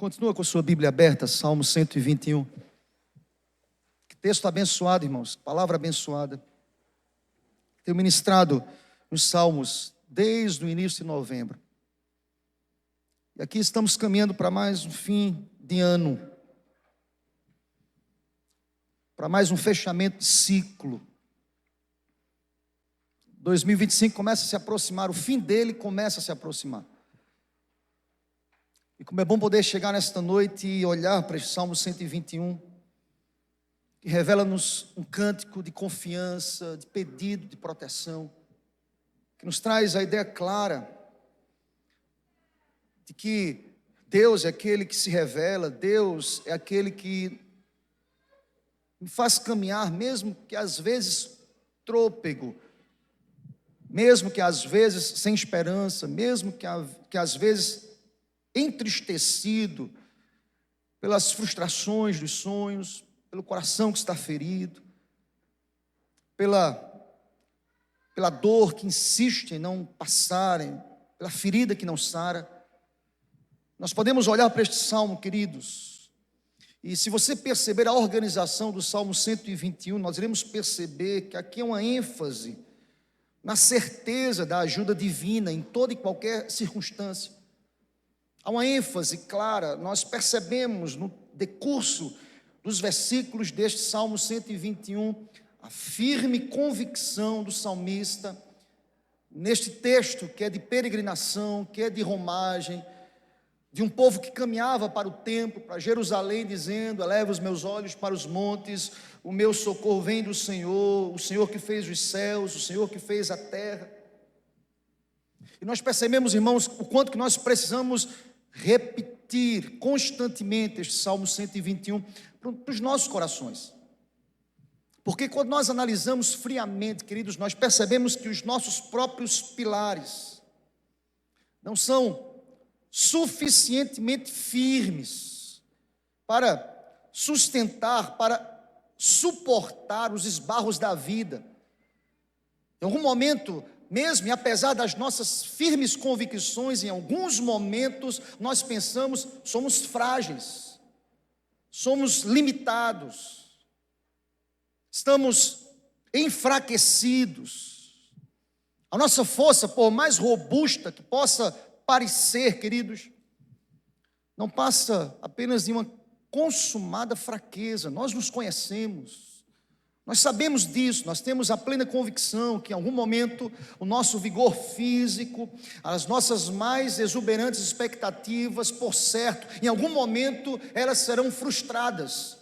Continua com a sua Bíblia aberta, Salmo 121. Que texto abençoado, irmãos, palavra abençoada. Tenho ministrado os Salmos desde o início de novembro. E aqui estamos caminhando para mais um fim de ano, para mais um fechamento de ciclo. 2025 começa a se aproximar, o fim dele começa a se aproximar. E como é bom poder chegar nesta noite e olhar para este Salmo 121, que revela-nos um cântico de confiança, de pedido de proteção, que nos traz a ideia clara de que Deus é aquele que se revela, Deus é aquele que me faz caminhar, mesmo que às vezes trôpego, mesmo que às vezes sem esperança, mesmo que às vezes entristecido pelas frustrações dos sonhos, pelo coração que está ferido, pela dor que insiste em não passarem, pela ferida que não sara. Nós podemos olhar para este salmo, queridos, e se você perceber a organização do Salmo 121, nós iremos perceber que aqui é uma ênfase na certeza da ajuda divina em toda e qualquer circunstância. Há uma ênfase clara, nós percebemos no decurso dos versículos deste Salmo 121, a firme convicção do salmista, neste texto que é de peregrinação, que é de romagem, de um povo que caminhava para o templo, para Jerusalém, dizendo: eleva os meus olhos para os montes, o meu socorro vem do Senhor, o Senhor que fez os céus, o Senhor que fez a terra. E nós percebemos, irmãos, o quanto que nós precisamos repetir constantemente este Salmo 121 para os nossos corações. Porque quando nós analisamos friamente, queridos, nós percebemos que os nossos próprios pilares não são suficientemente firmes para sustentar, para suportar os esbarros da vida. Em algum momento, mesmo e apesar das nossas firmes convicções, em alguns momentos nós pensamos, somos frágeis, somos limitados, estamos enfraquecidos. A nossa força, por mais robusta que possa parecer, queridos, não passa apenas de uma consumada fraqueza. Nós nos conhecemos, nós sabemos disso, nós temos a plena convicção que em algum momento o nosso vigor físico, as nossas mais exuberantes expectativas, por certo, em algum momento elas serão frustradas.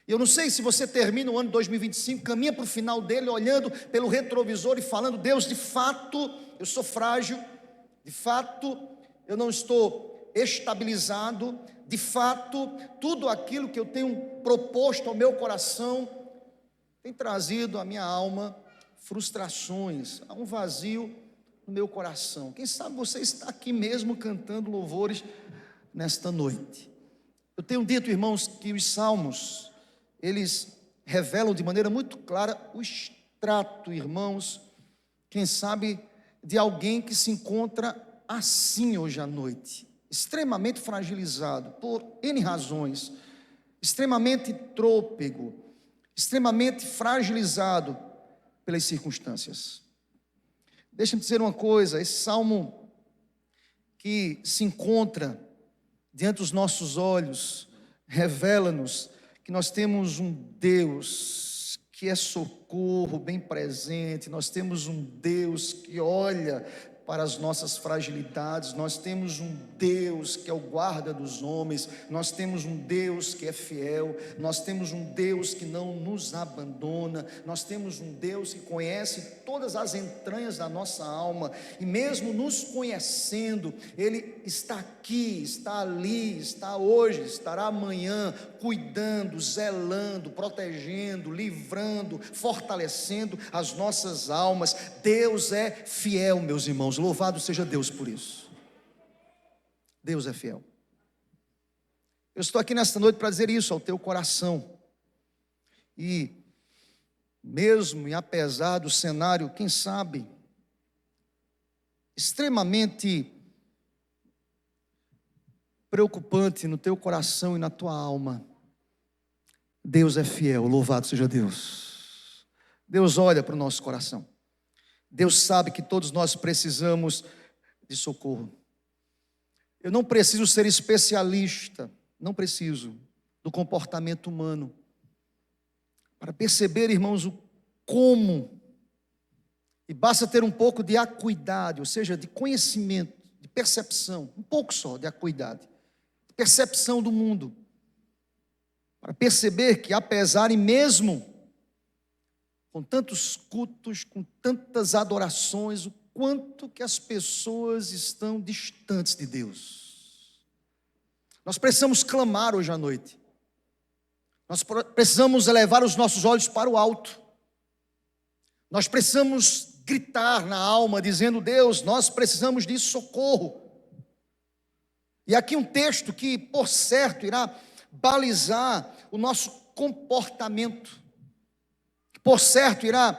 Eu não sei se você termina o ano 2025, caminha para o final dele, olhando pelo retrovisor e falando: Deus, de fato eu sou frágil, de fato eu não estou estabilizado, de fato tudo aquilo que eu tenho proposto ao meu coração tem trazido à minha alma frustrações, há um vazio no meu coração. Quem sabe você está aqui mesmo cantando louvores nesta noite. Eu tenho dito, irmãos, que os salmos, eles revelam de maneira muito clara o extrato, irmãos, quem sabe, de alguém que se encontra assim hoje à noite, extremamente fragilizado por N razões, extremamente trôpego, extremamente fragilizado pelas circunstâncias. Deixa-me dizer uma coisa: esse salmo que se encontra diante dos nossos olhos revela-nos que nós temos um Deus que é socorro bem presente, nós temos um Deus que olha para as nossas fragilidades, nós temos um Deus que é o guarda dos homens, nós temos um Deus que é fiel, nós temos um Deus que não nos abandona, nós temos um Deus que conhece todas as entranhas da nossa alma, e mesmo nos conhecendo, Ele está aqui, está ali, está hoje, estará amanhã, cuidando, zelando, protegendo, livrando, fortalecendo as nossas almas. Deus é fiel, meus irmãos, louvado seja Deus por isso. Deus é fiel. Eu estou aqui nesta noite para dizer isso ao teu coração. E mesmo e apesar do cenário, quem sabe, extremamente preocupante no teu coração e na tua alma, Deus é fiel, louvado seja Deus. Deus olha para o nosso coração. Deus sabe que todos nós precisamos de socorro. Eu não preciso ser especialista, não preciso do comportamento humano para perceber, irmãos, o como. E basta ter um pouco de acuidade, ou seja, de conhecimento, de percepção, um pouco só de acuidade, de percepção do mundo, para perceber que apesar e mesmo com tantos cultos, com tantas adorações, o quanto que as pessoas estão distantes de Deus. Nós precisamos clamar hoje à noite. Nós precisamos elevar os nossos olhos para o alto. Nós precisamos gritar na alma, dizendo: Deus, nós precisamos de socorro. E aqui um texto que, por certo, irá balizar o nosso comportamento, que, por certo, irá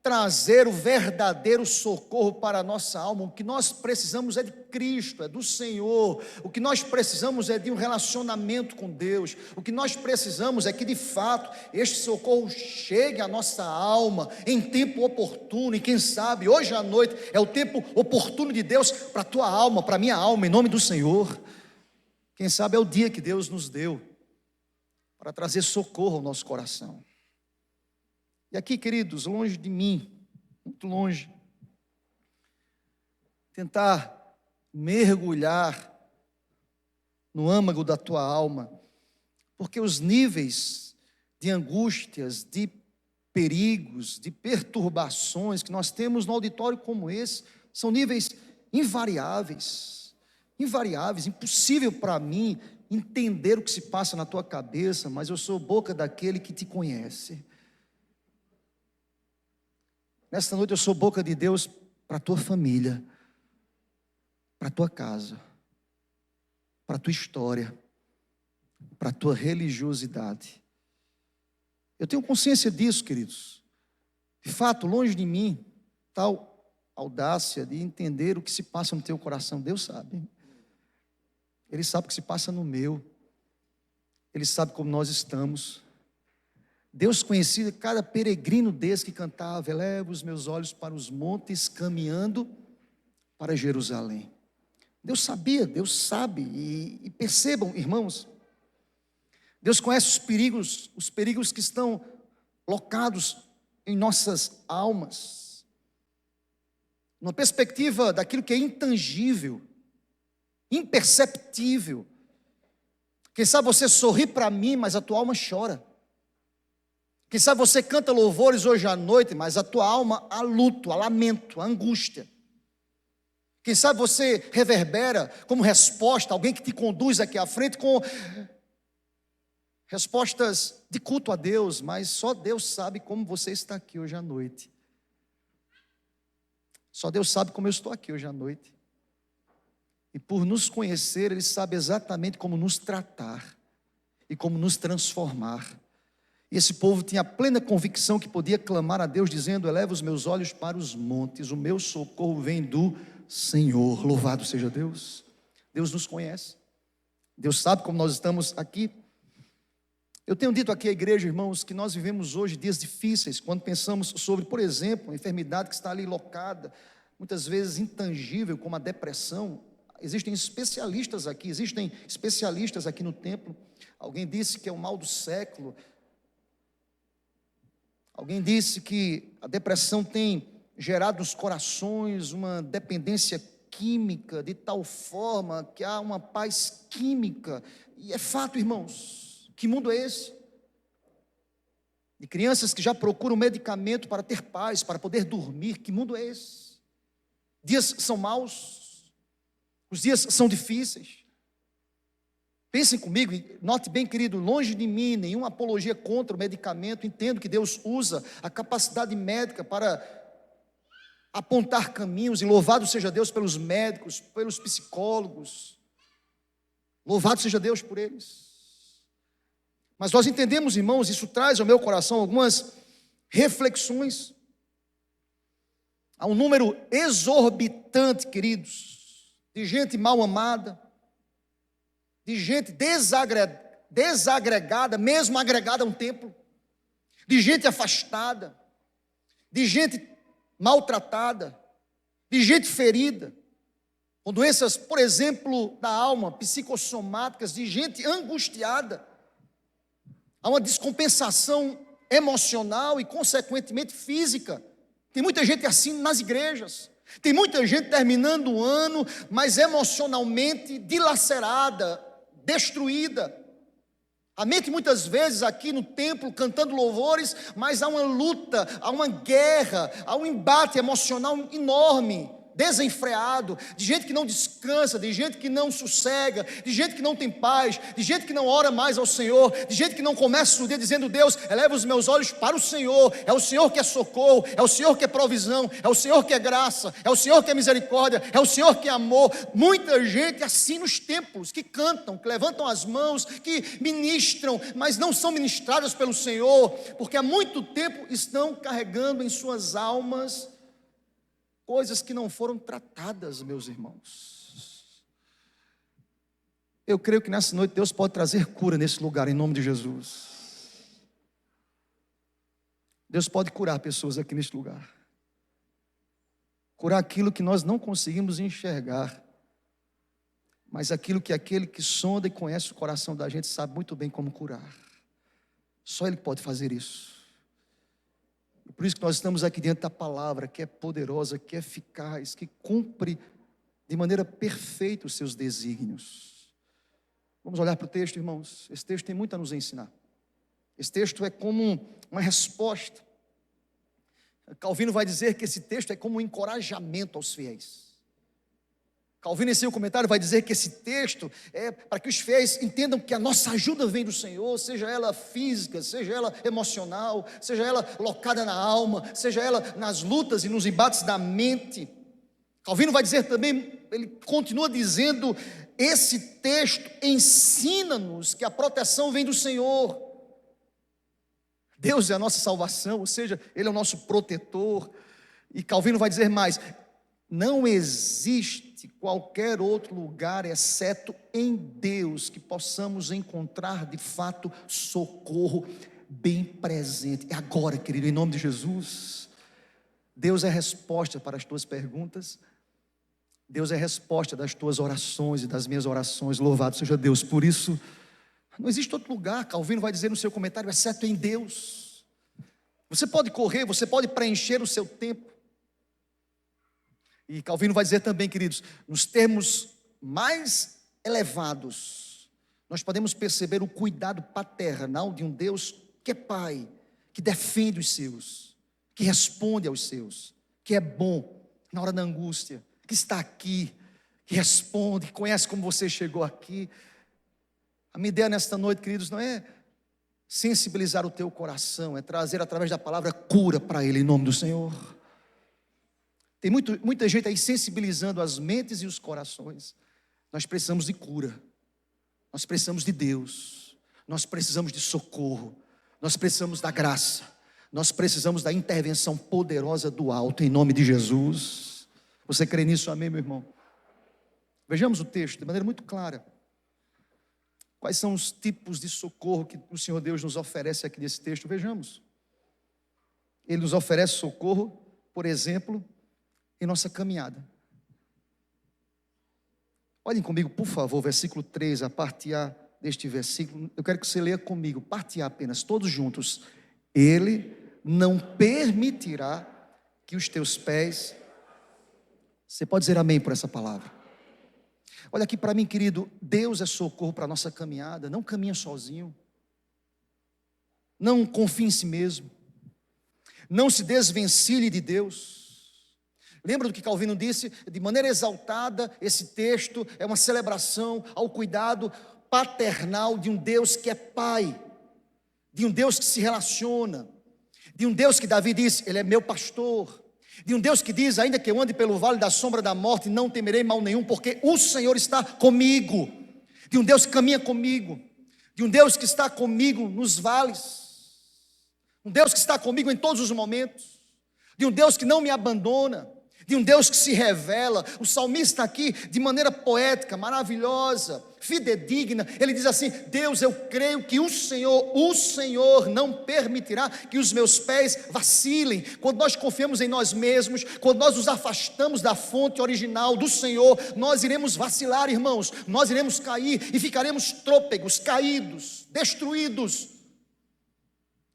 trazer o verdadeiro socorro para a nossa alma. O que nós precisamos é de Cristo, é do Senhor. O que nós precisamos é de um relacionamento com Deus. O que nós precisamos é que, de fato, este socorro chegue à nossa alma em tempo oportuno. E quem sabe, hoje à noite, é o tempo oportuno de Deus para a tua alma, para a minha alma, em nome do Senhor. Quem sabe é o dia que Deus nos deu para trazer socorro ao nosso coração. E aqui, queridos, longe de mim, muito longe, tentar mergulhar no âmago da tua alma, porque os níveis de angústias, de perigos, de perturbações que nós temos no auditório como esse, são níveis invariáveis, impossível para mim entender o que se passa na tua cabeça, mas eu sou boca daquele que te conhece. Nesta noite eu sou boca de Deus para a tua família, para a tua casa, para a tua história, para a tua religiosidade. Eu tenho consciência disso, queridos. De fato, longe de mim, tal audácia de entender o que se passa no teu coração. Deus sabe. Ele sabe o que se passa no meu. Ele sabe como nós estamos. Deus conhecia cada peregrino desse que cantava: eleva os meus olhos para os montes, caminhando para Jerusalém. Deus sabia, Deus sabe, e percebam, irmãos, Deus conhece os perigos que estão locados em nossas almas, numa perspectiva daquilo que é intangível, imperceptível. Quem sabe você sorri para mim, mas a tua alma chora. Quem sabe você canta louvores hoje à noite, mas a tua alma há luto, há lamento, há angústia. Quem sabe você reverbera como resposta, alguém que te conduz aqui à frente com respostas de culto a Deus, mas só Deus sabe como você está aqui hoje à noite. Só Deus sabe como eu estou aqui hoje à noite. E por nos conhecer, Ele sabe exatamente como nos tratar e como nos transformar. E esse povo tinha plena convicção que podia clamar a Deus, dizendo: eleva os meus olhos para os montes, o meu socorro vem do Senhor. Louvado seja Deus. Deus nos conhece, Deus sabe como nós estamos aqui. Eu tenho dito aqui à igreja, irmãos, que nós vivemos hoje dias difíceis, quando pensamos sobre, por exemplo, a enfermidade que está ali locada, muitas vezes intangível, como a depressão. Existem especialistas aqui no templo. Alguém disse que é o mal do século. Alguém disse que a depressão tem gerado nos corações uma dependência química de tal forma que há uma paz química. E é fato, irmãos, que mundo é esse? De crianças que já procuram medicamento para ter paz, para poder dormir. Que mundo é esse? Dias são maus, os dias são difíceis. Pensem comigo, note bem, querido, longe de mim nenhuma apologia contra o medicamento. Entendo que Deus usa a capacidade médica para apontar caminhos, e louvado seja Deus pelos médicos, pelos psicólogos, louvado seja Deus por eles. Mas nós entendemos, irmãos, isso traz ao meu coração algumas reflexões. Há um número exorbitante, queridos, de gente mal amada, de gente desagregada, mesmo agregada a um templo, de gente afastada, de gente maltratada, de gente ferida, com doenças, por exemplo, da alma, psicossomáticas, de gente angustiada. Há uma descompensação emocional e, consequentemente, física. Tem muita gente assim nas igrejas. Tem muita gente terminando o ano, mas emocionalmente dilacerada, destruída. A mente muitas vezes aqui no templo cantando louvores, mas há uma luta, há uma guerra, há um embate emocional enorme, desenfreado, de gente que não descansa, de gente que não sossega, de gente que não tem paz, de gente que não ora mais ao Senhor, de gente que não começa o dia dizendo: Deus, eleva os meus olhos para o Senhor. É o Senhor que é socorro, é o Senhor que é provisão, é o Senhor que é graça, é o Senhor que é misericórdia, é o Senhor que é amor. Muita gente assim nos templos, que cantam, que levantam as mãos, que ministram, mas não são ministradas pelo Senhor, porque há muito tempo estão carregando em suas almas coisas que não foram tratadas, meus irmãos. Eu creio que nessa noite Deus pode trazer cura nesse lugar, em nome de Jesus. Deus pode curar pessoas aqui nesse lugar. Curar aquilo que nós não conseguimos enxergar, mas aquilo que aquele que sonda e conhece o coração da gente sabe muito bem como curar. Só Ele pode fazer isso. Por isso que nós estamos aqui diante da palavra, que é poderosa, que é eficaz, que cumpre de maneira perfeita os seus desígnios. Vamos olhar para o texto, irmãos. Esse texto tem muito a nos ensinar. Esse texto é como uma resposta. Calvino vai dizer que esse texto é como um encorajamento aos fiéis. Calvino, em seu comentário, vai dizer que esse texto é para que os fiéis entendam que a nossa ajuda vem do Senhor, seja ela física, seja ela emocional, seja ela locada na alma, seja ela nas lutas e nos embates da mente. Calvino vai dizer também, ele continua dizendo, esse texto ensina-nos que a proteção vem do Senhor. Deus é a nossa salvação, ou seja, Ele é o nosso protetor. E Calvino vai dizer mais: não existe qualquer outro lugar, exceto em Deus, que possamos encontrar de fato socorro bem presente. É agora, querido, em nome de Jesus. Deus é a resposta para as tuas perguntas. Deus é a resposta das tuas orações e das minhas orações. Louvado seja Deus. Por isso, não existe outro lugar, Calvino vai dizer no seu comentário, exceto em Deus. Você pode correr, você pode preencher o seu tempo. E Calvino vai dizer também, queridos, nos termos mais elevados, nós podemos perceber o cuidado paternal de um Deus que é Pai, que defende os seus, que responde aos seus, que é bom na hora da angústia, que está aqui, que responde, que conhece como você chegou aqui. A minha ideia nesta noite, queridos, não é sensibilizar o teu coração, é trazer através da palavra cura para ele, em nome do Senhor. Tem muita gente aí sensibilizando as mentes e os corações. Nós precisamos de cura, nós precisamos de Deus, nós precisamos de socorro, nós precisamos da graça, nós precisamos da intervenção poderosa do alto, em nome de Jesus. Você crê nisso? Amém, meu irmão? Vejamos o texto de maneira muito clara. Quais são os tipos de socorro que o Senhor Deus nos oferece aqui nesse texto? Vejamos. Ele nos oferece socorro, por exemplo, em nossa caminhada. Olhem comigo, por favor, versículo 3, a parte A deste versículo. Eu quero que você leia comigo, parte A apenas, todos juntos. Ele não permitirá que os teus pés... Você pode dizer amém por essa palavra. Olha aqui para mim, querido, Deus é socorro para a nossa caminhada. Não caminha sozinho. Não confie em si mesmo. Não se desvencilhe de Deus. Lembra do que Calvino disse? De maneira exaltada, esse texto é uma celebração ao cuidado paternal de um Deus que é Pai, de um Deus que se relaciona, de um Deus que Davi disse, Ele é meu pastor, de um Deus que diz, ainda que eu ande pelo vale da sombra da morte, não temerei mal nenhum, porque o Senhor está comigo, de um Deus que caminha comigo, de um Deus que está comigo nos vales, um Deus que está comigo em todos os momentos, de um Deus que não me abandona, de um Deus que se revela. O salmista aqui, de maneira poética, maravilhosa, fidedigna, ele diz assim: Deus, eu creio que o Senhor não permitirá que os meus pés vacilem. Quando nós confiamos em nós mesmos, quando nós nos afastamos da fonte original do Senhor, nós iremos vacilar, irmãos, nós iremos cair e ficaremos trôpegos, caídos, destruídos.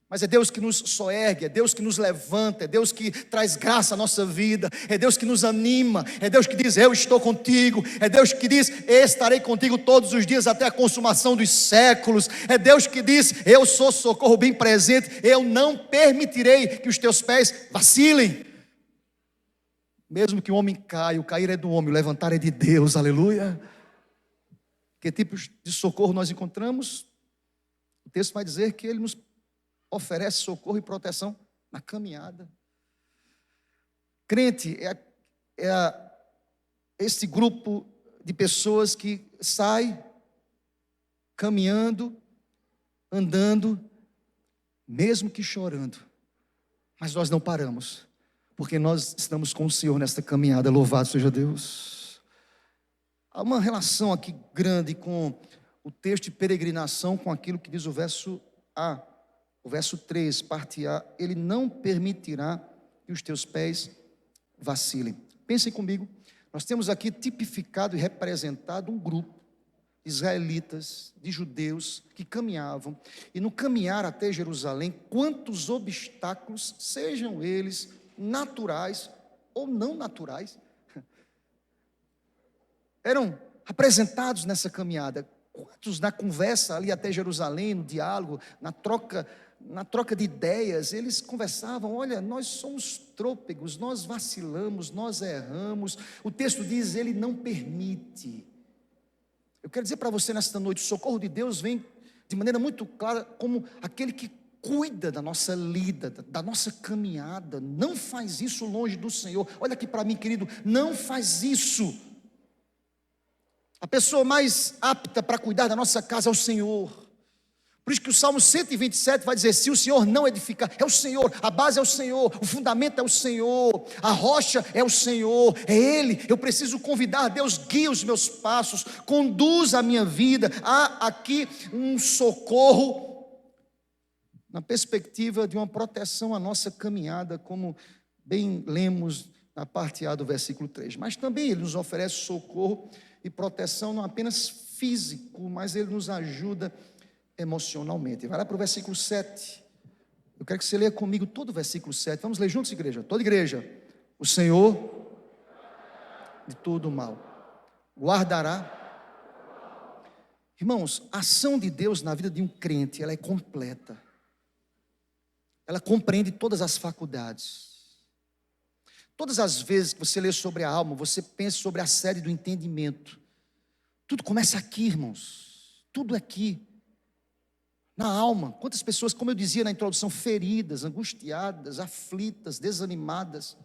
Mas é Deus que nos soergue, é Deus que nos levanta, é Deus que traz graça à nossa vida, é Deus que nos anima, é Deus que diz: eu estou contigo, é Deus que diz: estarei contigo todos os dias até a consumação dos séculos, é Deus que diz: eu sou socorro bem presente, eu não permitirei que os teus pés vacilem. Mesmo que o homem caia, o cair é do homem, o levantar é de Deus, aleluia. Que tipos de socorro nós encontramos? O texto vai dizer que Ele nos oferece socorro e proteção na caminhada. Crente é esse grupo de pessoas que sai caminhando, andando, mesmo que chorando, mas nós não paramos, porque nós estamos com o Senhor nesta caminhada. Louvado seja Deus. Há uma relação aqui grande com o texto de peregrinação, com aquilo que diz o verso A. O verso 3, parte A: Ele não permitirá que os teus pés vacilem. Pensem comigo, nós temos aqui tipificado e representado um grupo de israelitas, de judeus, que caminhavam, e no caminhar até Jerusalém, quantos obstáculos, sejam eles naturais ou não naturais, eram apresentados nessa caminhada. Quantos na conversa ali até Jerusalém, no diálogo, na troca de ideias, eles conversavam: olha, nós somos trôpegos, nós vacilamos, nós erramos. O texto diz: Ele não permite. Eu quero dizer para você nesta noite, o socorro de Deus vem de maneira muito clara como aquele que cuida da nossa lida, da nossa caminhada. Não faz isso longe do Senhor. Olha aqui para mim, querido, não faz isso. A pessoa mais apta para cuidar da nossa casa é o Senhor. Por isso que o Salmo 127 vai dizer: se o Senhor não edificar, é o Senhor, a base é o Senhor, o fundamento é o Senhor, a rocha é o Senhor, é Ele. Eu preciso convidar Deus: guia os meus passos, conduz a minha vida. Há aqui um socorro na perspectiva de uma proteção à nossa caminhada, como bem lemos na parte A do versículo 3. Mas também Ele nos oferece socorro e proteção não apenas físico, mas Ele nos ajuda emocionalmente. Vai lá para o versículo 7. Eu quero que você leia comigo todo o versículo 7. Vamos ler juntos, igreja? Toda igreja. O Senhor de todo mal guardará. Irmãos, a ação de Deus na vida de um crente, ela é completa. Ela compreende todas as faculdades. Todas as vezes que você lê sobre a alma, você pensa sobre a sede do entendimento. Tudo começa aqui, irmãos. Tudo aqui. Na alma. Quantas pessoas, como eu dizia na introdução, feridas, angustiadas, aflitas, desanimadas,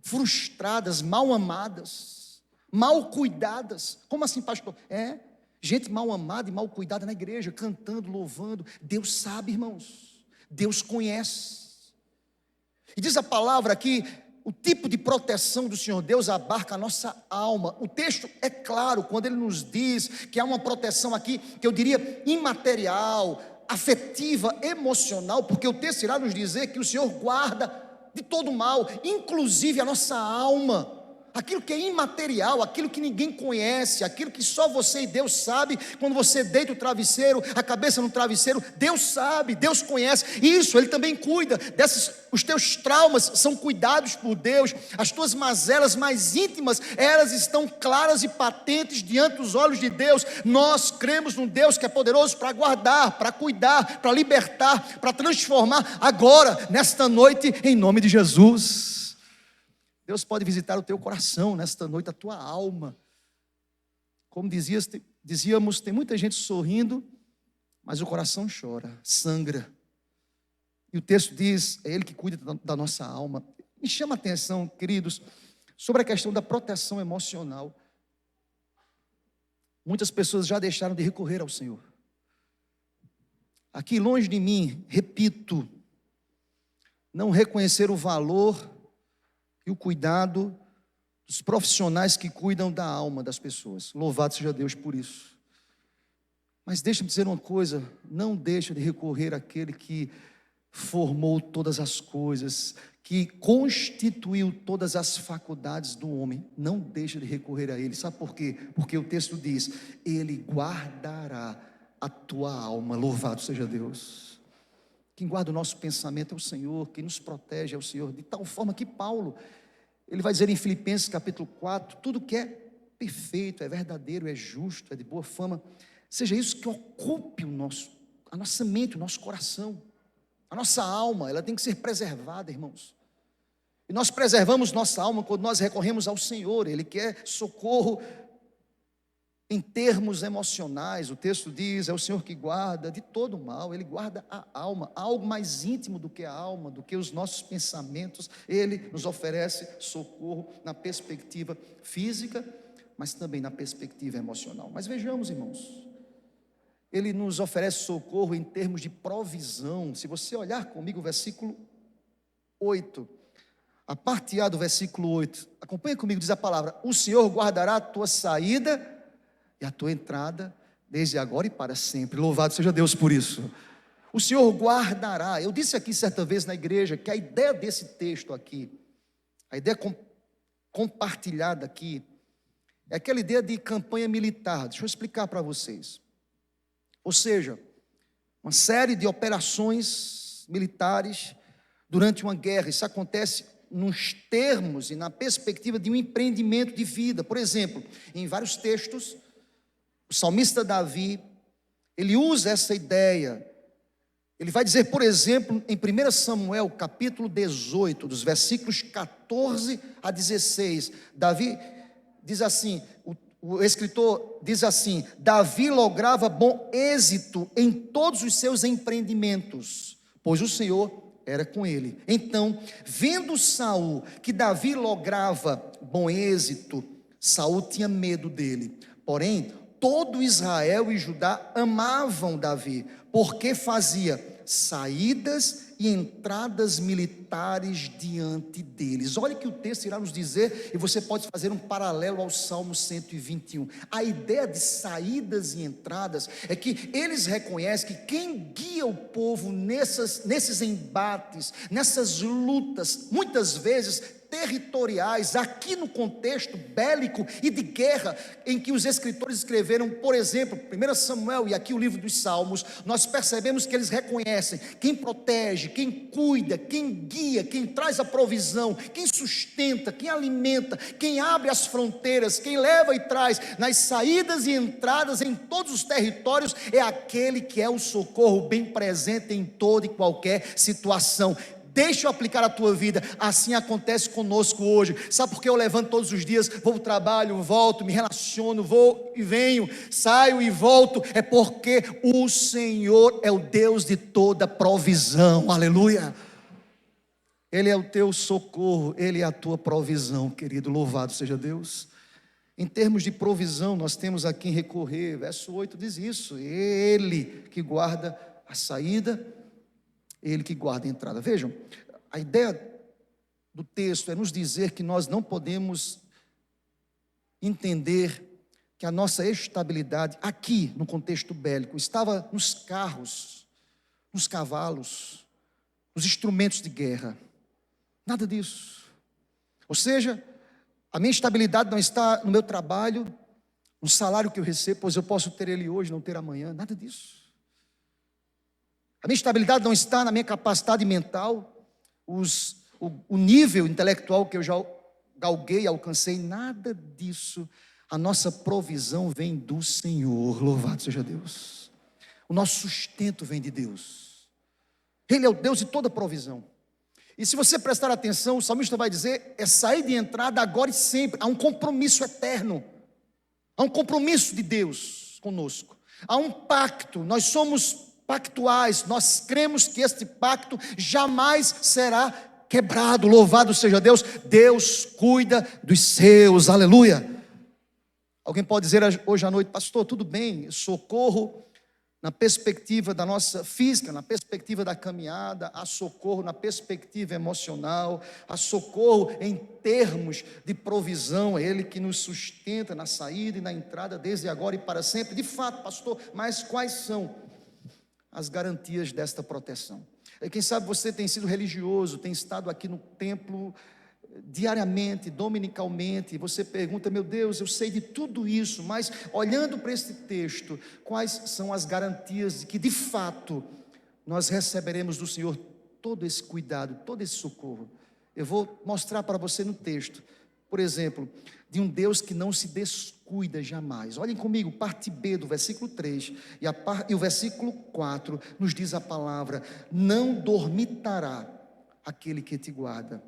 frustradas, mal amadas, mal cuidadas. Como assim, pastor? Gente mal amada e mal cuidada na igreja, cantando, louvando. Deus sabe, irmãos. Deus conhece. E diz a palavra aqui: o tipo de proteção do Senhor Deus abarca a nossa alma. O texto é claro quando ele nos diz que há uma proteção aqui, que eu diria imaterial, afetiva, emocional, porque o texto irá nos dizer que o Senhor guarda de todo mal, inclusive a nossa alma. Aquilo que é imaterial, aquilo que ninguém conhece, aquilo que só você e Deus sabe. Quando você deita o travesseiro, a cabeça no travesseiro, Deus sabe, Deus conhece. Isso, Ele também cuida os teus traumas são cuidados por Deus. As tuas mazelas mais íntimas, elas estão claras e patentes diante dos olhos de Deus. Nós cremos num Deus que é poderoso para guardar, para cuidar, para libertar, para transformar agora, nesta noite, em nome de Jesus. Deus pode visitar o teu coração nesta noite, a tua alma. Como dizíamos, tem muita gente sorrindo, mas o coração chora, sangra. E o texto diz: é Ele que cuida da nossa alma. Me chama a atenção, queridos, sobre a questão da proteção emocional. Muitas pessoas já deixaram de recorrer ao Senhor. Aqui longe de mim, repito, não reconhecer o valor e o cuidado dos profissionais que cuidam da alma das pessoas. Louvado seja Deus por isso. Mas deixa-me dizer uma coisa, não deixa de recorrer àquele que formou todas as coisas, que constituiu todas as faculdades do homem. Não deixa de recorrer a ele. Sabe por quê? Porque o texto diz: ele guardará a tua alma. Louvado seja Deus. Quem guarda o nosso pensamento é o Senhor, quem nos protege é o Senhor, de tal forma que Paulo, ele vai dizer em Filipenses capítulo 4, tudo que é perfeito, é verdadeiro, é justo, é de boa fama, seja isso que ocupe a nossa mente, o nosso coração, a nossa alma. Ela tem que ser preservada, irmãos. E nós preservamos nossa alma quando nós recorremos ao Senhor. Ele quer socorro em termos emocionais. O texto diz: é o Senhor que guarda de todo o mal. Ele guarda a alma, algo mais íntimo do que a alma, do que os nossos pensamentos. Ele nos oferece socorro na perspectiva física, mas também na perspectiva emocional. Mas vejamos, irmãos, ele nos oferece socorro em termos de provisão. Se você olhar comigo o versículo 8, a parte A do versículo 8, acompanha comigo, diz a palavra: o Senhor guardará a tua saída e a tua entrada, desde agora e para sempre. Louvado seja Deus por isso. O Senhor guardará. Eu disse aqui certa vez na igreja que a ideia desse texto aqui, a ideia compartilhada aqui, é aquela ideia de campanha militar. Deixa eu explicar para vocês. Ou seja, uma série de operações militares durante uma guerra. Isso acontece nos termos e na perspectiva de um empreendimento de vida. Por exemplo, em vários textos, o salmista Davi, ele usa essa ideia. Ele vai dizer, por exemplo, em 1 Samuel, capítulo 18, dos versículos 14 a 16, Davi diz assim, o escritor diz assim: Davi lograva bom êxito em todos os seus empreendimentos, pois o Senhor era com ele. Então, vendo Saul que Davi lograva bom êxito, Saul tinha medo dele. Porém, todo Israel e Judá amavam Davi, porque fazia saídas e entradas militares diante deles. Olha que o texto irá nos dizer, e você pode fazer um paralelo ao Salmo 121. A ideia de saídas e entradas é que eles reconhecem que quem guia o povo nesses embates, nessas lutas, muitas vezes territoriais, aqui no contexto bélico e de guerra, em que os escritores escreveram, por exemplo, 1 Samuel e aqui o livro dos Salmos, nós percebemos que eles reconhecem quem protege, quem cuida, quem guia, quem traz a provisão, quem sustenta, quem alimenta, quem abre as fronteiras, quem leva e traz nas saídas e entradas em todos os territórios, é aquele que é o socorro bem presente em toda e qualquer situação. Deixa eu aplicar a tua vida. Assim acontece conosco hoje. Sabe por que eu levanto todos os dias, vou para o trabalho, volto, me relaciono, vou e venho, saio e volto? É porque o Senhor é o Deus de toda provisão. Aleluia. Ele é o teu socorro, Ele é a tua provisão, querido. Louvado seja Deus. Em termos de provisão, nós temos a quem recorrer. Verso 8 diz isso: Ele que guarda a saída, Ele que guarda a entrada. Vejam, a ideia do texto é nos dizer que nós não podemos entender que a nossa estabilidade aqui no contexto bélico estava nos carros, nos cavalos, nos instrumentos de guerra. Nada disso. Ou seja, a minha estabilidade não está no meu trabalho, no salário que eu recebo, pois eu posso ter ele hoje, não ter amanhã. Nada disso. A minha estabilidade não está na minha capacidade mental, o nível intelectual que eu já galguei, alcancei, nada disso. A nossa provisão vem do Senhor, louvado seja Deus. O nosso sustento vem de Deus. Ele é o Deus de toda provisão. E se você prestar atenção, o salmista vai dizer, é saída e entrada agora e sempre. Há um compromisso eterno, há um compromisso de Deus conosco, há um pacto, nós somos pactuais, nós cremos que este pacto jamais será quebrado. Louvado seja Deus. Deus cuida dos seus, aleluia. Alguém pode dizer hoje à noite: pastor, tudo bem, socorro na perspectiva da nossa física, na perspectiva da caminhada, há socorro na perspectiva emocional, há socorro em termos de provisão, é Ele que nos sustenta na saída e na entrada, desde agora e para sempre. De fato, pastor, mas quais são as garantias desta proteção? Quem sabe você tem sido religioso, tem estado aqui no templo diariamente, dominicalmente, e você pergunta: meu Deus, eu sei de tudo isso, mas olhando para este texto, quais são as garantias de que de fato nós receberemos do Senhor todo esse cuidado, todo esse socorro? Eu vou mostrar para você no texto, por exemplo, de um Deus que não se descuida jamais. Olhem comigo, parte B do versículo 3 e o versículo 4 nos diz a palavra: não dormitará aquele que te guarda.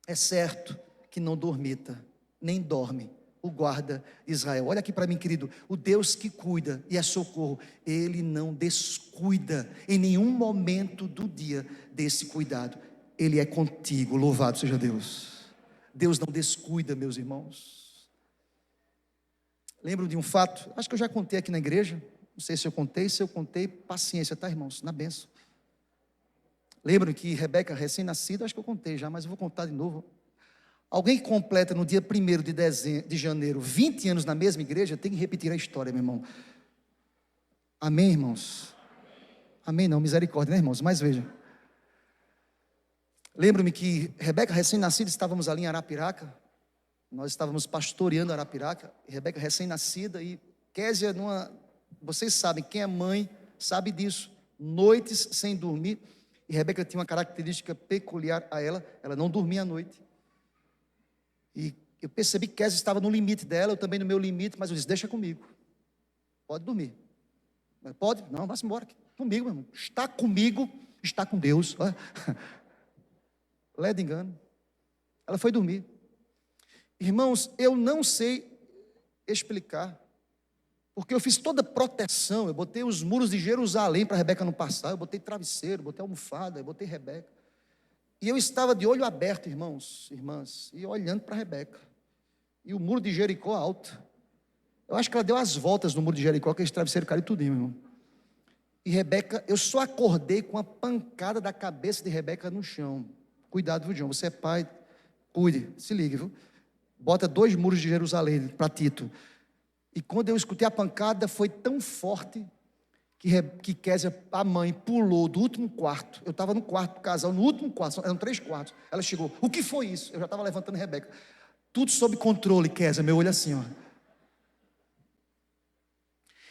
É certo que não dormita, nem dorme o guarda de Israel. Olha aqui para mim, querido, o Deus que cuida e é socorro, Ele não descuida em nenhum momento do dia desse cuidado. Ele é contigo, louvado seja Deus. Deus não descuida, meus irmãos. Lembro de um fato, acho que eu já contei aqui na igreja, não sei se eu contei, paciência, tá, irmãos, na bênção. Lembram que Rebeca, recém-nascida, acho que eu contei já, mas eu vou contar de novo. Alguém que completa no dia 1º de janeiro 20 anos na mesma igreja, tem que repetir a história, meu irmão. Amém, irmãos? Amém não, misericórdia, né, irmãos? Mas veja. Lembro-me que Rebeca, recém-nascida, estávamos ali em Arapiraca. Nós estávamos pastoreando Arapiraca. Rebeca, recém-nascida, e Késia, vocês sabem, quem é mãe sabe disso. Noites sem dormir. E Rebeca tinha uma característica peculiar a ela não dormia à noite. E eu percebi que Kézia estava no limite dela, eu também no meu limite, mas eu disse: deixa comigo, pode dormir. Pode? Não, vá-se embora, comigo, meu irmão. Está comigo, está com Deus. Lé de engano. Ela foi dormir. Irmãos, eu não sei explicar, porque eu fiz toda a proteção, eu botei os muros de Jerusalém para Rebeca não passar, eu botei travesseiro, botei almofada, eu botei Rebeca. E eu estava de olho aberto, irmãos, irmãs, e olhando para Rebeca. E o muro de Jericó alto. Eu acho que ela deu as voltas no muro de Jericó, que esse travesseiro caiu tudinho, meu irmão. E Rebeca, eu só acordei com a pancada da cabeça de Rebeca no chão. Cuidado, viu, João? Você é pai, cuide, se ligue, viu? Bota 2 muros de Jerusalém para Tito. E quando eu escutei a pancada, foi tão forte que Kézia, a mãe, pulou do último quarto. Eu estava no quarto do casal, no último quarto, eram 3 quartos. Ela chegou: o que foi isso? Eu já estava levantando Rebeca. Tudo sob controle, Kézia, meu olho assim, ó.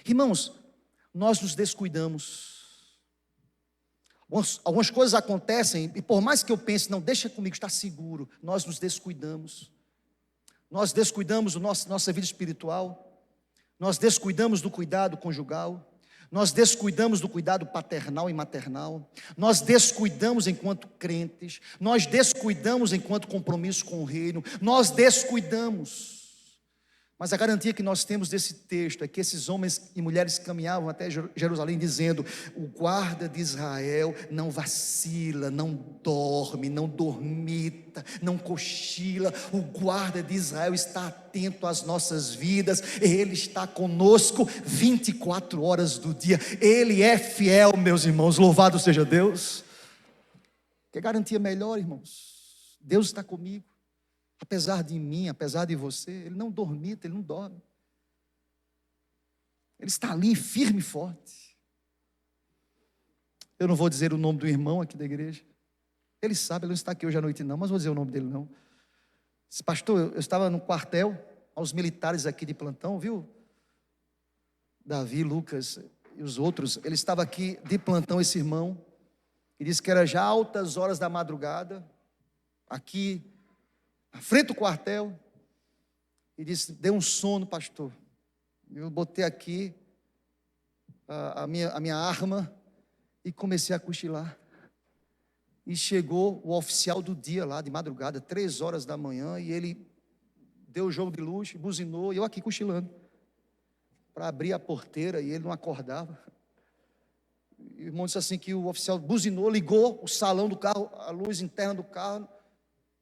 Irmãos, nós nos descuidamos. Algumas coisas acontecem, e por mais que eu pense: não, deixa comigo, está seguro, nós nos descuidamos. Nós descuidamos da nossa vida espiritual. Nós descuidamos do cuidado conjugal, nós descuidamos do cuidado paternal e maternal, nós descuidamos enquanto crentes, nós descuidamos enquanto compromisso com o reino, nós descuidamos. Mas a garantia que nós temos desse texto é que esses homens e mulheres caminhavam até Jerusalém dizendo: o guarda de Israel não vacila, não dorme, não dormita, não cochila. O guarda de Israel está atento às nossas vidas, Ele está conosco 24 horas do dia, Ele é fiel, meus irmãos, louvado seja Deus. Que garantia melhor, irmãos? Deus está comigo. Apesar de mim, apesar de você, Ele não dormita, Ele não dorme. Ele está ali, firme e forte. Eu não vou dizer o nome do irmão aqui da igreja. Ele sabe, ele não está aqui hoje à noite não, mas vou dizer o nome dele não. Disse: pastor, eu estava no quartel, aos militares aqui de plantão, viu? Davi, Lucas e os outros. Ele estava aqui de plantão, esse irmão. E disse que era já altas horas da madrugada, aqui à frente do quartel, e disse: deu um sono, pastor. Eu botei aqui a minha arma e comecei a cochilar. E chegou o oficial do dia lá, de madrugada, 3 horas da manhã, e ele deu o jogo de luz, buzinou, e eu aqui cochilando, para abrir a porteira, e ele não acordava. E o irmão disse assim, que o oficial buzinou, ligou o salão do carro, a luz interna do carro,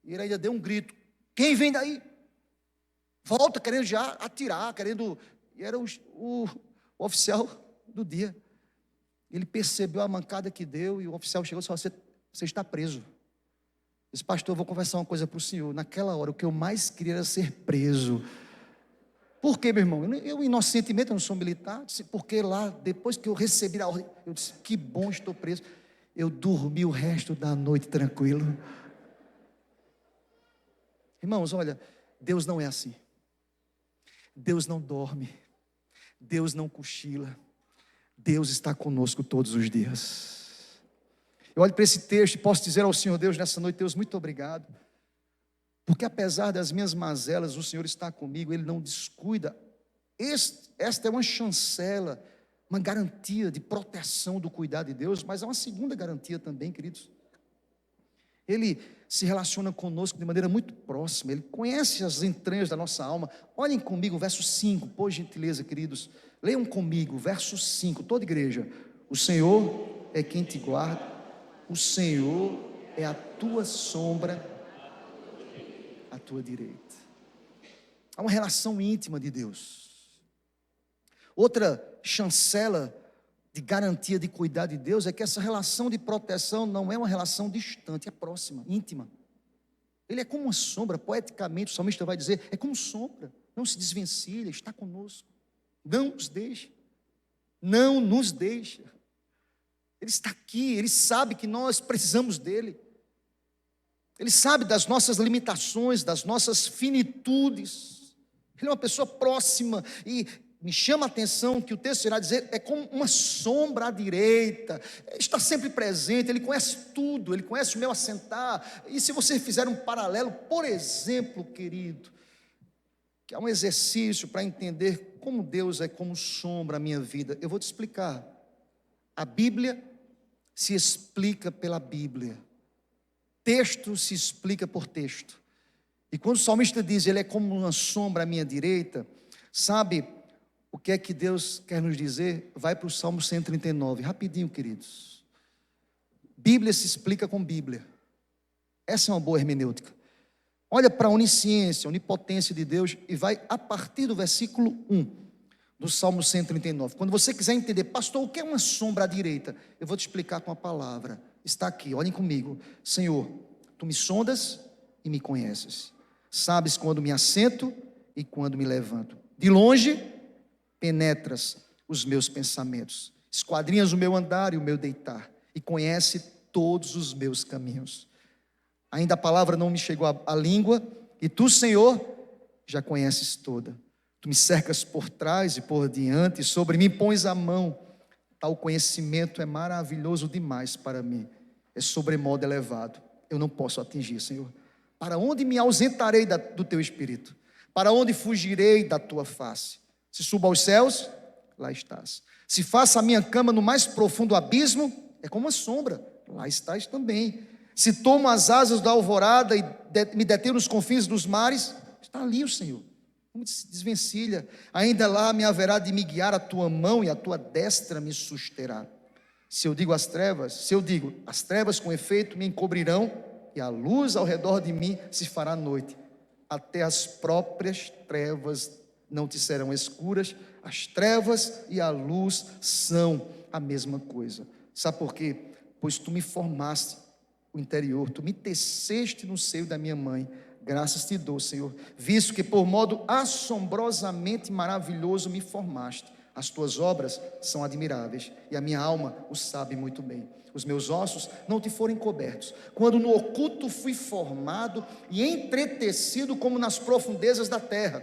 e ele ainda deu um grito: quem vem daí? Volta, querendo já atirar, querendo. E era o oficial do dia. Ele percebeu a mancada que deu e o oficial chegou e falou: você está preso. Disse: pastor, eu vou confessar uma coisa para o senhor. Naquela hora, o que eu mais queria era ser preso. Por quê, meu irmão? Eu inocentemente, eu não sou militar, disse, porque lá, depois que eu recebi a ordem, eu disse: que bom, estou preso. Eu dormi o resto da noite tranquilo. Irmãos, olha, Deus não é assim. Deus não dorme. Deus não cochila. Deus está conosco todos os dias. Eu olho para esse texto e posso dizer ao Senhor Deus nessa noite: Deus, muito obrigado. Porque apesar das minhas mazelas, o Senhor está comigo, Ele não descuida. Esta é uma chancela, uma garantia de proteção do cuidado de Deus, mas há uma segunda garantia também, queridos. Ele se relaciona conosco de maneira muito próxima, Ele conhece as entranhas da nossa alma. Olhem comigo o verso 5, por gentileza, queridos. Leiam comigo, verso 5, toda igreja. O Senhor é quem te guarda, o Senhor é a tua sombra à tua direita. Há uma relação íntima de Deus. Outra chancela de garantia de cuidado de Deus é que essa relação de proteção não é uma relação distante, é próxima, íntima. Ele é como uma sombra, poeticamente o salmista vai dizer, é como sombra, não se desvencilha, está conosco, não nos deixa, não nos deixa. Ele está aqui, Ele sabe que nós precisamos dEle. Ele sabe das nossas limitações, das nossas finitudes. Ele é uma pessoa próxima e me chama a atenção que o texto irá dizer, é como uma sombra à direita, está sempre presente, Ele conhece tudo, Ele conhece o meu assentar. E se você fizer um paralelo, por exemplo, querido, que é um exercício para entender como Deus é como sombra à minha vida, eu vou te explicar. A Bíblia se explica pela Bíblia, texto se explica por texto. E quando o salmista diz, Ele é como uma sombra à minha direita, sabe o que é que Deus quer nos dizer? Vai para o Salmo 139, rapidinho, queridos. Bíblia se explica com Bíblia. Essa é uma boa hermenêutica. Olha para a onisciência, a onipotência de Deus e vai a partir do versículo 1 do Salmo 139. Quando você quiser entender, pastor, o que é uma sombra à direita? Eu vou te explicar com a palavra. Está aqui, olhem comigo. Senhor, Tu me sondas e me conheces. Sabes quando me assento e quando me levanto. De longe penetras os meus pensamentos, esquadrinhas o meu andar e o meu deitar, e conhece todos os meus caminhos. Ainda a palavra não me chegou à língua, e Tu, Senhor, já conheces toda. Tu me cercas por trás e por diante, e sobre mim pões a mão. Tal conhecimento é maravilhoso demais para mim, é sobremodo elevado, eu não posso atingir, Senhor. Para onde me ausentarei do Teu Espírito? Para onde fugirei da Tua face? Se subo aos céus, lá estás. Se faça a minha cama no mais profundo abismo, é como uma sombra, lá estás também. Se tomo as asas da alvorada e me detenho nos confins dos mares, está ali o Senhor. Não me desvencilha. Ainda lá me haverá de me guiar a tua mão e a tua destra me susterá. Se eu digo as trevas com efeito me encobrirão e a luz ao redor de mim se fará noite. Até as próprias trevas não te serão escuras, as trevas e a luz são a mesma coisa. Sabe por quê? Pois Tu me formaste o interior, Tu me teceste no seio da minha mãe. Graças te dou, Senhor, visto que por modo assombrosamente maravilhoso me formaste. As Tuas obras são admiráveis e a minha alma o sabe muito bem. Os meus ossos não te foram encobertos, quando no oculto fui formado e entretecido como nas profundezas da terra.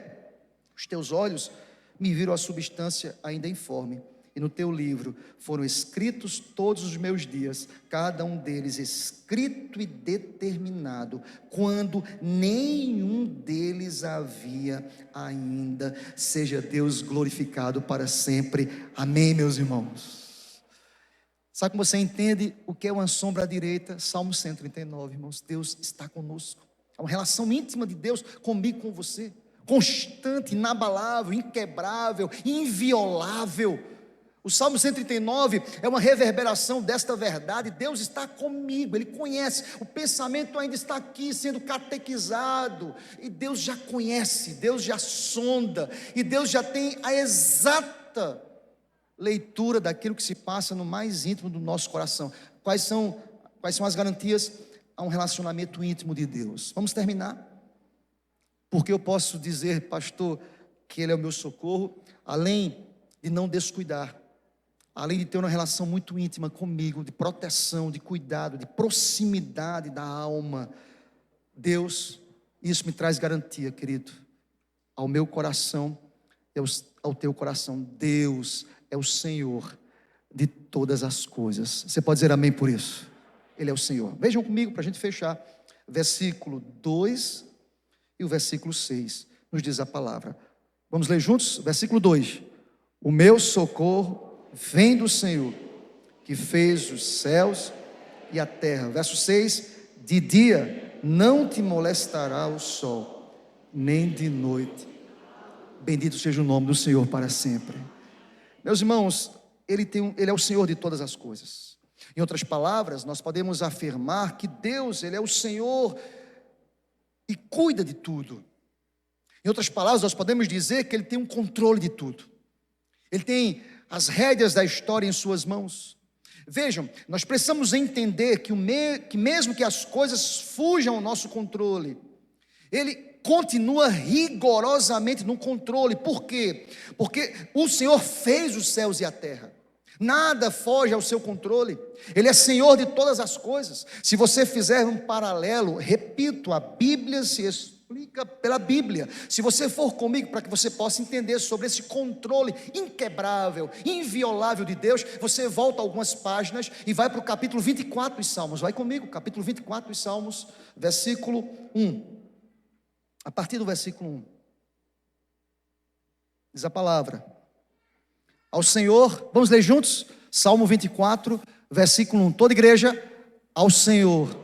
Os Teus olhos me viram a substância ainda informe, e no Teu livro foram escritos todos os meus dias, cada um deles escrito e determinado, quando nenhum deles havia ainda. Seja Deus glorificado para sempre. Amém, meus irmãos. Sabe como você entende o que é uma sombra à direita? Salmo 139, irmãos. Deus está conosco. É uma relação íntima de Deus comigo, com você. Constante, inabalável, inquebrável, inviolável. O Salmo 139 é uma reverberação desta verdade. Deus está comigo, Ele conhece. O pensamento ainda está aqui sendo catequizado, e Deus já conhece, Deus já sonda, e Deus já tem a exata leitura daquilo que se passa no mais íntimo do nosso coração. Quais são as garantias a um relacionamento íntimo de Deus? Vamos terminar. Porque eu posso dizer, pastor, que Ele é o meu socorro, além de não descuidar, além de ter uma relação muito íntima comigo, de proteção, de cuidado, de proximidade da alma. Deus, isso me traz garantia, querido, ao meu coração, ao teu coração. Deus é o Senhor de todas as coisas. Você pode dizer amém por isso? Ele é o Senhor. Vejam comigo para a gente fechar. Versículo 2 e o versículo 6 nos diz a palavra. Vamos ler juntos? Versículo 2: o meu socorro vem do Senhor, que fez os céus e a terra. Verso 6: de dia não te molestará o sol, nem de noite. Bendito seja o nome do Senhor para sempre. Meus irmãos, Ele é o Senhor de todas as coisas. Em outras palavras, nós podemos afirmar que Deus, Ele é o Senhor e cuida de tudo. Em outras palavras, nós podemos dizer que Ele tem um controle de tudo. Ele tem as rédeas da história em suas mãos. Vejam, nós precisamos entender que mesmo que as coisas fujam ao nosso controle, Ele continua rigorosamente no controle. Por quê? Porque o Senhor fez os céus e a terra. Nada foge ao seu controle. Ele é Senhor de todas as coisas. Se você fizer um paralelo, repito, a Bíblia se explica pela Bíblia. Se você for comigo, para que você possa entender sobre esse controle inquebrável, inviolável de Deus, você volta algumas páginas e vai para o capítulo 24 dos Salmos. Vai comigo, capítulo 24 dos Salmos, versículo 1. A partir do versículo 1, diz a palavra: ao Senhor, vamos ler juntos? Salmo 24, versículo 1, toda igreja: ao Senhor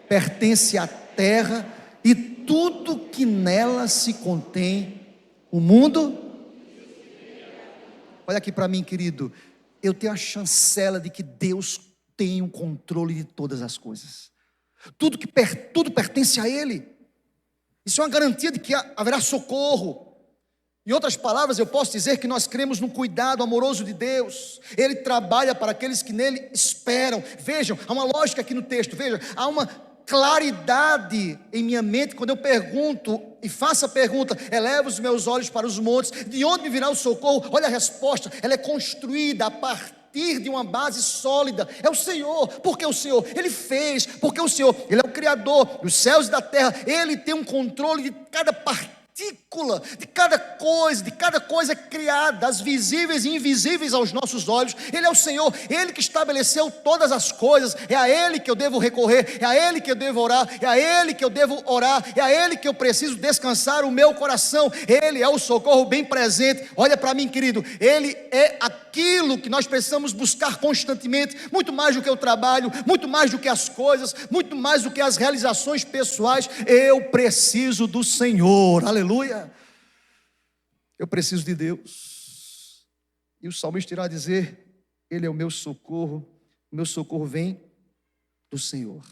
pertence a terra e tudo que nela se contém, o mundo. Olha aqui para mim, querido, eu tenho a chancela de que Deus tem o controle de todas as coisas. Tudo pertence a Ele. Isso é uma garantia de que haverá socorro. Em outras palavras, eu posso dizer que nós cremos no cuidado amoroso de Deus. Ele trabalha para aqueles que nele esperam. Vejam, há uma lógica aqui no texto. Vejam, há uma claridade em minha mente quando eu pergunto e faço a pergunta: elevo os meus olhos para os montes, de onde me virá o socorro? Olha a resposta, ela é construída a partir de uma base sólida. É o Senhor. Porque o Senhor, Ele fez. Porque o Senhor, Ele é o Criador dos céus e da terra. Ele tem um controle de cada partícula, de cada coisa criada, as visíveis e invisíveis aos nossos olhos. Ele é o Senhor, Ele que estabeleceu todas as coisas. É a Ele que eu devo recorrer, é a Ele que eu devo orar, é a Ele que eu devo orar, é a Ele que eu preciso descansar o meu coração. Ele é o socorro bem presente. Olha para mim, querido, Ele é aquilo que nós precisamos buscar constantemente, muito mais do que o trabalho, muito mais do que as coisas, muito mais do que as realizações pessoais. Eu preciso do Senhor, aleluia. Eu preciso de Deus. E o salmista irá dizer: Ele é o meu socorro vem do Senhor.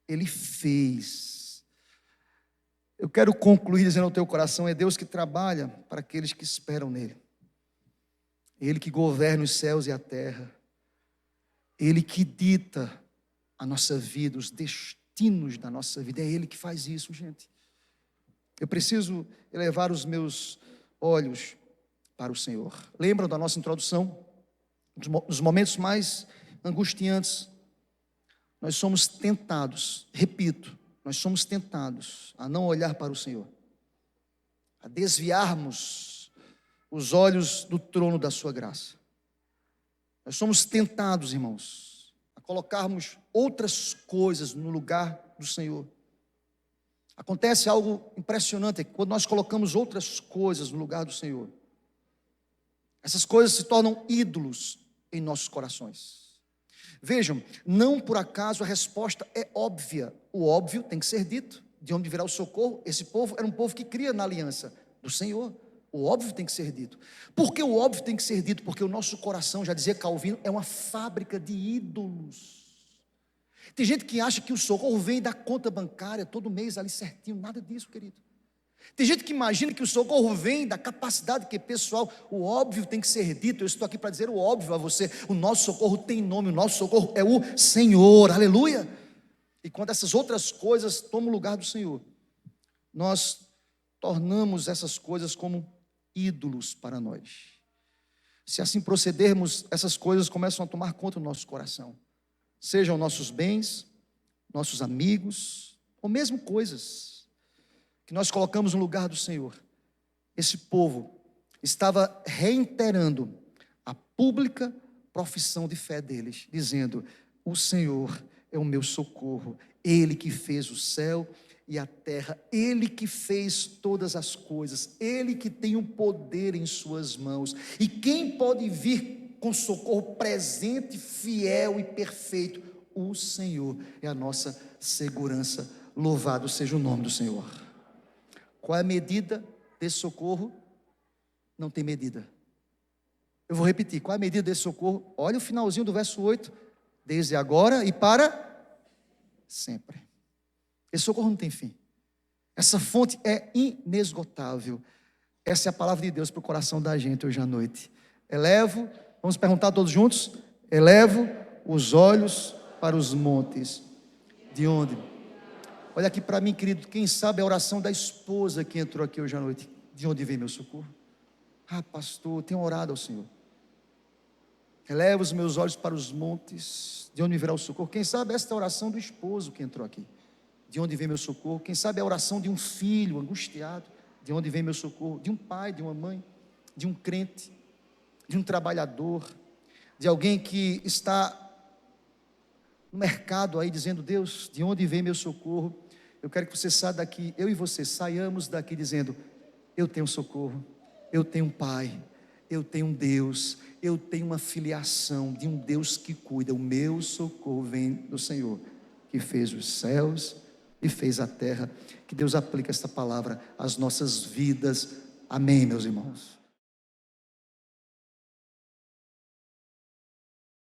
Ele fez. Eu quero concluir dizendo ao teu coração: é Deus que trabalha para aqueles que esperam nele. Ele que governa os céus e a terra. Ele que dita a nossa vida, os destinos da nossa vida. É Ele que faz isso, gente. Eu preciso elevar os meus olhos para o Senhor. Lembram da nossa introdução? Nos momentos mais angustiantes, nós somos tentados, repito, nós somos tentados a não olhar para o Senhor, a desviarmos os olhos do trono da sua graça. Nós somos tentados, irmãos, a colocarmos outras coisas no lugar do Senhor. Acontece algo impressionante quando nós colocamos outras coisas no lugar do Senhor. Essas coisas se tornam ídolos em nossos corações. Vejam, não por acaso a resposta é óbvia. O óbvio tem que ser dito. De onde virá o socorro? Esse povo era um povo que cria na aliança do Senhor. O óbvio tem que ser dito. Por que o óbvio tem que ser dito? Porque o nosso coração, já dizia Calvino, é uma fábrica de ídolos. Tem gente que acha que o socorro vem da conta bancária todo mês ali certinho. Nada disso, querido. Tem gente que imagina que o socorro vem da capacidade que é pessoal. O óbvio tem que ser dito. Eu estou aqui para dizer o óbvio a você. O nosso socorro tem nome, o nosso socorro é o Senhor, aleluia. E quando essas outras coisas tomam o lugar do Senhor, nós tornamos essas coisas como ídolos para nós. Se assim procedermos, essas coisas começam a tomar conta do nosso coração. Sejam nossos bens, nossos amigos, ou mesmo coisas que nós colocamos no lugar do Senhor. Esse povo estava reiterando a pública profissão de fé deles, dizendo: o Senhor é o meu socorro, Ele que fez o céu e a terra, Ele que fez todas as coisas, Ele que tem o poder em suas mãos, e quem pode vir com socorro presente, fiel e perfeito? O Senhor é a nossa segurança. Louvado seja o nome do Senhor. Qual é a medida desse socorro? Não tem medida. Eu vou repetir, qual é a medida desse socorro? Olha o finalzinho do verso 8, desde agora e para sempre. Esse socorro não tem fim. Essa fonte é inesgotável. Essa é a palavra de Deus para o coração da gente hoje à noite. Vamos perguntar todos juntos? Elevo os olhos para os montes. De onde? Olha aqui para mim, querido, quem sabe a oração da esposa que entrou aqui hoje à noite. De onde vem meu socorro? Ah, pastor, tenho orado ao Senhor. Elevo os meus olhos para os montes. De onde virá o socorro? Quem sabe esta é a oração do esposo que entrou aqui. De onde vem meu socorro? Quem sabe a oração de um filho angustiado. De onde vem meu socorro? De um pai, de uma mãe, de um crente, de um trabalhador, de alguém que está no mercado aí dizendo: Deus, de onde vem meu socorro? Eu quero que você saia daqui, eu e você saiamos daqui dizendo: eu tenho socorro, eu tenho um pai, eu tenho um Deus, eu tenho uma filiação de um Deus que cuida. O meu socorro vem do Senhor, que fez os céus e fez a terra. Que Deus aplique esta palavra às nossas vidas. Amém, meus irmãos.